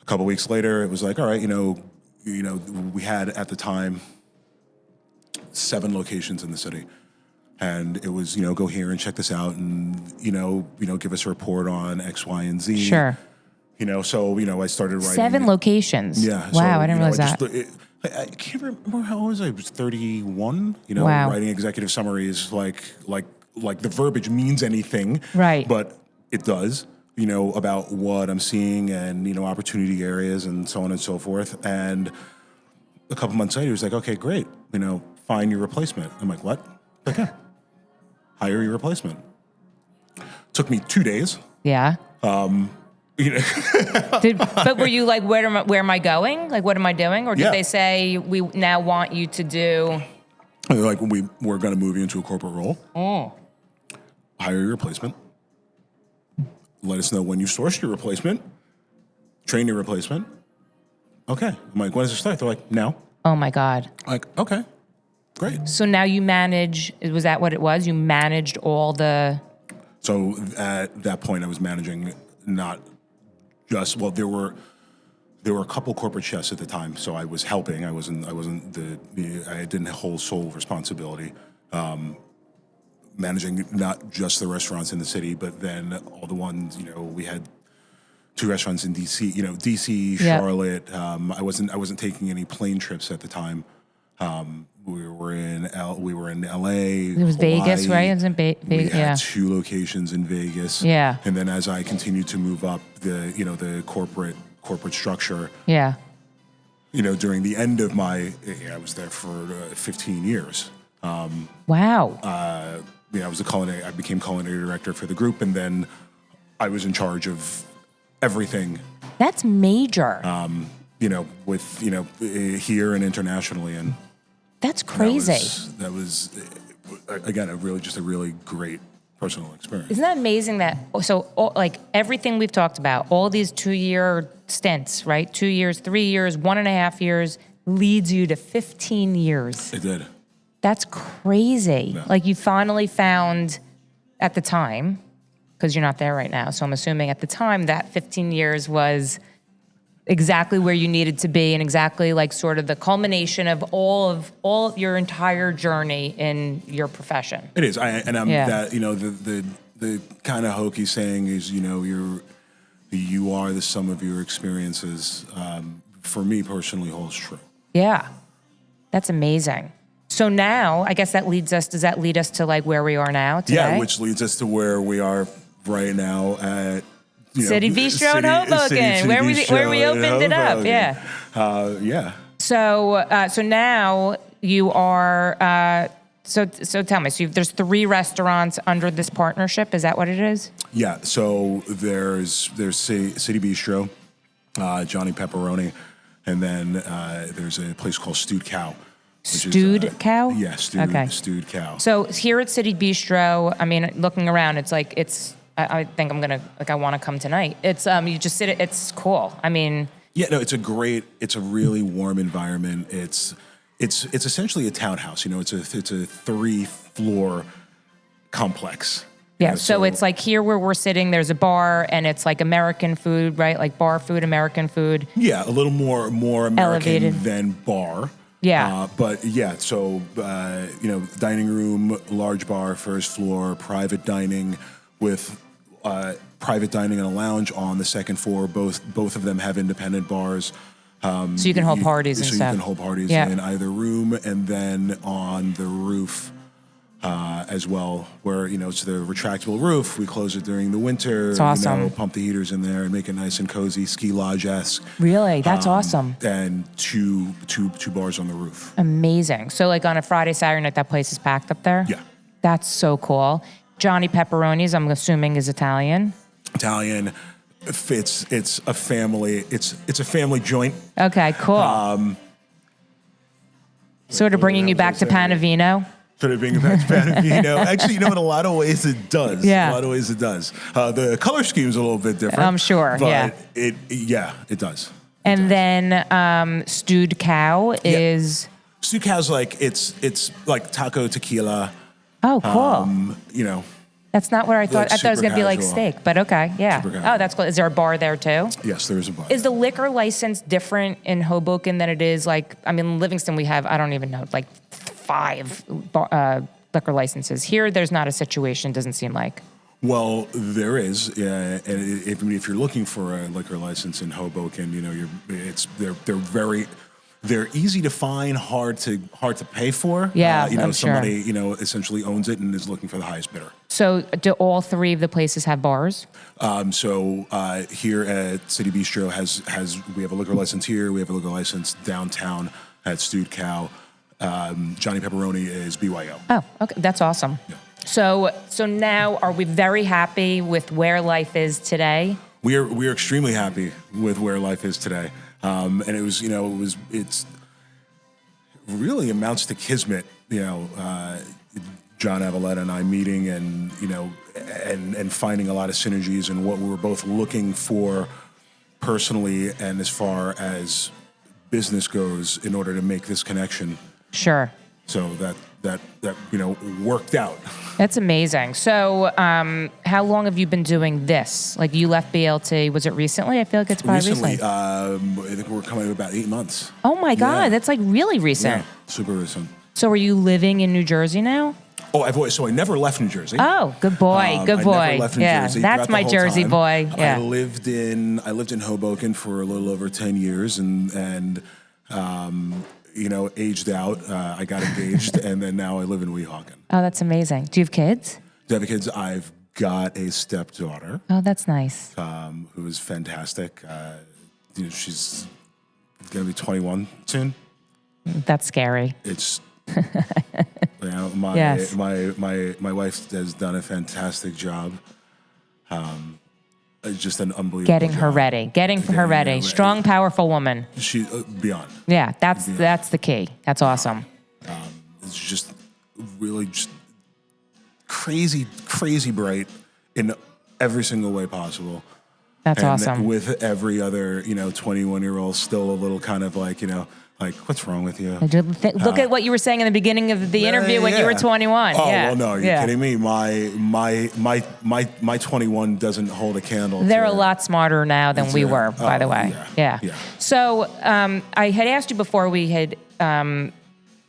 A couple weeks later, it was like, all right, we had at the time 7 locations in the city. And it was, go here and check this out and, give us a report on X, Y, and Z. Sure. So, I started writing. 7 locations. Yeah. Wow, so, I didn't realize that. I can't remember how old was I? I was 31. Wow. Writing executive summaries like the verbiage means anything. Right. But it does, about what I'm seeing and, opportunity areas and so on and so forth. And a couple months later, he was like, okay, great. Find your replacement. I'm like, what? Okay. Hire your replacement. Took me 2 days. Yeah. But were you like, where am I going? Like, what am I doing? Or did they say, we now want you to do? They're like, we're going to move you into a corporate role. Oh. Hire your replacement. Let us know when you sourced your replacement. Train your replacement. Okay. I'm like, when does it start? They're like, now. Oh my God. I'm like, okay, great. So now you manage, was that what it was? You managed all the... So at that point, I was managing not just, well, there were there were a couple corporate chefs at the time, so I was helping. I didn't hold sole responsibility, managing not just the restaurants in the city, but then all the ones, we had 2 restaurants in DC, DC, Charlotte. I wasn't taking any plane trips at the time. We were in LA. It was Hawaii. Vegas, right? It was in Vegas. We had 2 locations in Vegas. Yeah. And then as I continued to move up the corporate structure. Yeah. During the end of I was there for 15 years. Wow. I became culinary director for the group, and then I was in charge of everything. That's major. With here and internationally, and that's crazy. That was again a really great personal experience. Isn't that amazing that, everything we've talked about, all these 2-year stints, right? 2 years, 3 years, 1.5 years leads you to 15 years. It did. That's crazy. Yeah. Like you finally found at the time, because you're not there right now, so I'm assuming at the time that 15 years was exactly where you needed to be and exactly like sort of the culmination of all of your entire journey in your profession. It is. The kind of hokey saying is, you are the sum of your experiences. For me personally, holds true. Yeah. That's amazing. So now, I guess does that lead us to like where we are now today? Yeah, which leads us to where we are right now at City Bistro in Hoboken, where we opened it up. Yeah. Yeah. So now you are. So tell me. So there's 3 restaurants under this partnership. Is that what it is? Yeah. So there's City Bistro, Johnny Pepperoni, and then there's a place called Stewed Cow. Stewed Cow? Yeah, Stewed Cow. So here at City Bistro, I mean, looking around, I think I'm gonna I want to come tonight. It's you just sit. It's cool. I mean. Yeah, no, it's a really warm environment. It's essentially a townhouse. It's a 3-floor complex. Yeah, so it's like here where we're sitting, there's a bar, and it's like American food, right? Like bar food, American food. Yeah, a little more American elevated than bar. Yeah. But yeah, so, dining room, large bar, first floor, private dining with private dining and a lounge on the second floor. Both of them have independent bars. So you can hold parties and stuff. So you can hold parties in either room, and then on the roof as well, where, it's the retractable roof. We close it during the winter. It's awesome. Pump the heaters in there and make it nice and cozy, ski lodge-esque. Really? That's awesome. And two bars on the roof. Amazing. So like on a Friday, Saturday night, that place is packed up there? Yeah. That's so cool. Johnny Pepperoni's, I'm assuming, is Italian. Italian. It's a family. It's a family joint. Okay, cool. Sort of bringing you back to Panevino. Sort of bringing back to Panevino. Actually, in a lot of ways it does. Yeah. A lot of ways it does. The color scheme's a little bit different. I'm sure. But it does. And then Stewed Cow is. Stewed Cow's like it's like taco tequila. Oh, cool. That's not what I thought. Like I thought it was going to be like casual. steak, but okay, yeah. Oh, that's cool. Is there a bar there too? Yes, there is a bar. Is the liquor license different in Hoboken than it is in Livingston we have, I don't even know, like 5 liquor licenses. Here, there's not a situation, doesn't seem like. Well, there is, and if you're looking for a liquor license in Hoboken, they're easy to find, hard to pay for. Yeah, I'm somebody sure. Essentially owns it and is looking for the highest bidder. So, do all 3 of the places have bars? Here at City Bistro we have a liquor license here. We have a liquor license downtown at Stewed Cow. Johnny Pepperoni is BYO. Oh, okay, that's awesome. Yeah. So now, are we very happy with where life is today? We are extremely happy with where life is today. And it's really amounts to kismet, John Avaletta and I meeting and finding a lot of synergies and what we were both looking for personally and as far as business goes in order to make this connection. Sure. So that worked out. That's amazing. So, how long have you been doing this? Like, you left BLT, was it recently? I feel like it's probably recently. I think we're coming to about 8 months. Oh my God, that's like really recent. Yeah, super recent. So, are you living in New Jersey now? Oh, I never left New Jersey. Oh, good boy, good boy. I never left New Jersey That's my Jersey time. boy. Yeah. I lived in Hoboken for a little over 10 years, and aged out. I got engaged, and then now I live in Weehawken. Oh, that's amazing. Do you have kids? Do I have kids? I've got a stepdaughter. Oh, that's nice. Who is fantastic. She's going to be 21 soon. That's scary. It's Yes. my wife has done a fantastic job. Just an unbelievable Getting job. her ready. Strong, powerful woman. She beyond. Yeah, that's the key. That's awesome. It's just really just crazy bright in every single way possible. That's and awesome. With every other 21-year-old still a little kind of like what's wrong with you? Look at what you were saying in the beginning of the interview when you were 21. Oh, yeah. well, no, you're kidding me. My 21 doesn't hold a candle. They're a lot smarter now than we were, by the way. Yeah. So I had asked you before we had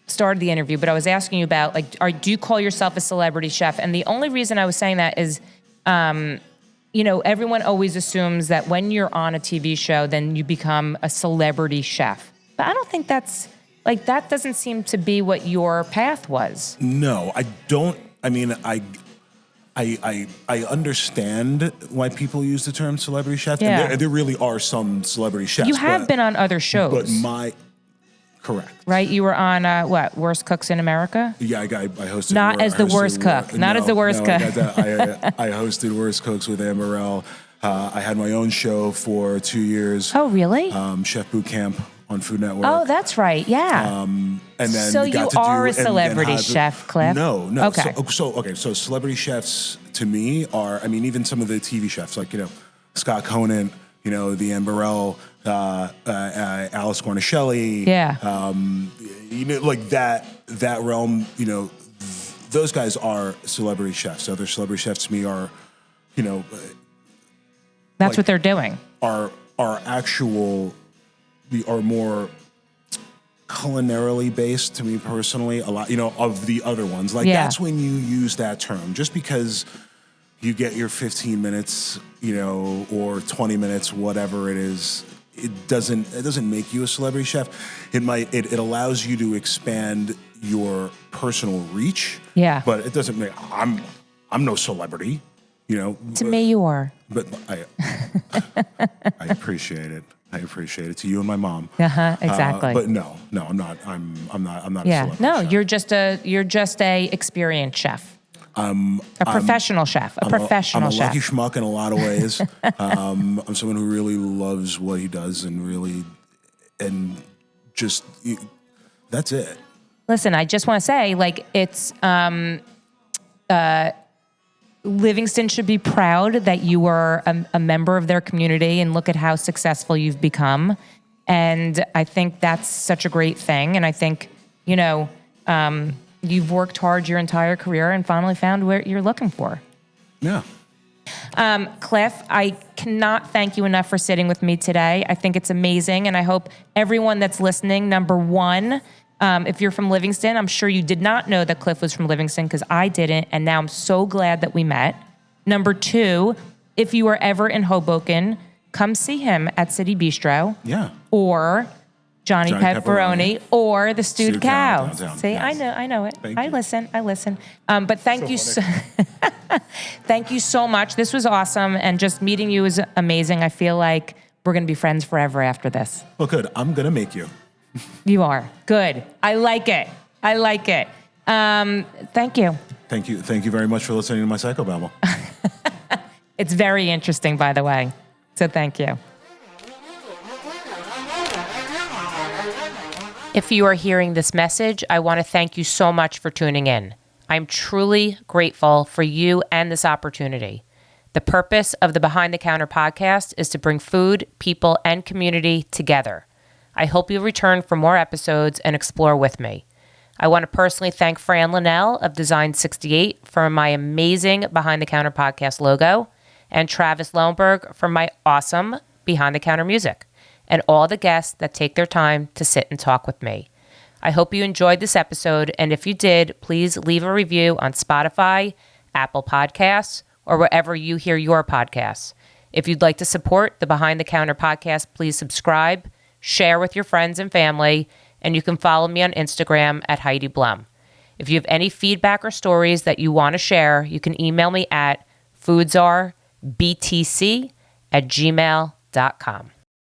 started the interview, but I was asking you about, do you call yourself a celebrity chef? And the only reason I was saying that is, everyone always assumes that when you're on a TV show, then you become a celebrity chef. But I don't think that doesn't seem to be what your path was. No, I don't. I mean, I understand why people use the term celebrity chef. Yeah. And there really are some celebrity chefs. You have been on other shows. But correct. Right? You were on, Worst Cooks in America? Yeah, I hosted. Not as the worst cook. Not as the worst cook. I hosted Worst Cooks with Amberell. I had my own show for 2 years. Oh, really? Chef Boot Camp on Food Network. Oh, that's right. Yeah. And then so you are a celebrity chef, Cliff? No. Okay. So celebrity chefs to me are, even some of the TV chefs, like, Scott Conant, the Amberell, Alice Guarnaschelli. Yeah. Like that realm, those guys are celebrity chefs. Other celebrity chefs to me are, that's what they're doing. Are more culinarily based to me personally, a lot, of the other ones. That's when you use that term. Just because you get your 15 minutes, or 20 minutes, whatever it is, it doesn't make you a celebrity chef. It allows you to expand your personal reach. Yeah. But it doesn't make I'm no celebrity, To me you are. But I appreciate it. I appreciate it, to you and my mom. Exactly. But no, I'm not. I'm not a celebrity no, chef. you're just a experienced chef. A professional chef. I'm a lucky schmuck in a lot of ways. I'm someone who really loves what he does that's it. Listen, I just want to say, it's Livingston should be proud that you were a member of their community, and look at how successful you've become. And I think that's such a great thing. And I think, you've worked hard your entire career and finally found what you're looking for. Yeah. Cliff, I cannot thank you enough for sitting with me today. I think it's amazing. And I hope everyone that's listening, number one, if you're from Livingston, I'm sure you did not know that Cliff was from Livingston, because I didn't, and now I'm so glad that we met. Number two, if you are ever in Hoboken, come see him at City Bistro. Yeah. Or Johnny Pepperoni, or the Stewed Cow. Downtown. See, yes. I know it. I listen. But thank you thank you so much. This was awesome, and just meeting you is amazing. I feel like we're going to be friends forever after this. Well, good. I'm going to make you. You are. Good. I like it. Thank you. Thank you very much for listening to my psychobabble. It's very interesting, by the way. So thank you. If you are hearing this message, I want to thank you so much for tuning in. I'm truly grateful for you and this opportunity. The purpose of the Behind the Counter podcast is to bring food, people, and community together. I hope you'll return for more episodes and explore with me. I want to personally thank Fran Linnell of Design 68 for my amazing Behind the Counter podcast logo, and Travis Lohenberg for my awesome Behind the Counter music, and all the guests that take their time to sit and talk with me. I hope you enjoyed this episode, and if you did, please leave a review on Spotify, Apple Podcasts, or wherever you hear your podcasts. If you'd like to support the Behind the Counter podcast, please subscribe, share with your friends and family, and you can follow me on Instagram at Heidi Blum. If you have any feedback or stories that you want to share, you can email me at foodsarbtc@gmail.com.